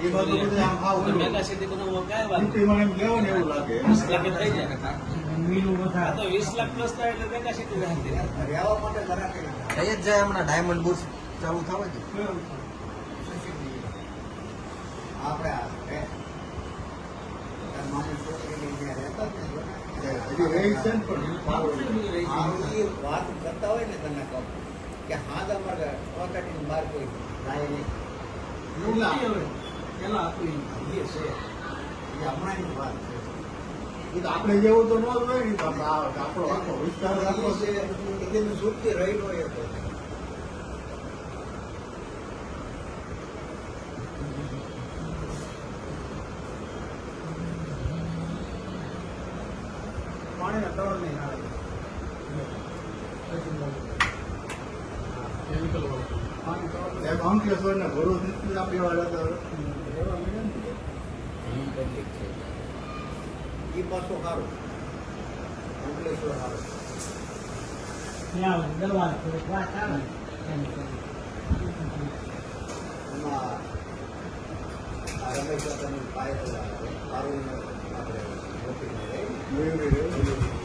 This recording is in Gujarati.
એ બાજુ બધું આમ આવું તો મેગા સિટી બનાવવા કાંઈ વાત સિટી મને એમ કહેવાય ને એવું લાગે 20 લાખ થઈ જાય આ તો 20 લાખ પ્લસ થાય એટલે મેગા સિટી રહેતી રહેવા માટે ઘણા થઈ જ જાય હમણાં ડાયમંડ બુર્સ ચાલુ થવા છે. આપણે મારી છોકરીની ત્યાં રહેતા જ ને હજી રહી છે ને પણ એ વાત કરતા હોય ને તમે કહો કે હા તમારે ચોકાટીની બહાર કોઈ જાય નહીં પેલા એ છે એ હમણાંની વાત છે. એ તો આપણે જેવું તો ન જ હોય ને તો આપણો આખો વિસ્તાર આખો છે એકદમ સુખથી રહી લો એ તો પાણીના તળ નહીં આવે અંકલેશ્વર ને ભરૂચ પીવા જતા એ પાછું સારું અંકલેશ્વર સારું એમાં આ રમેશ કાકાનું પાય સારું આપણે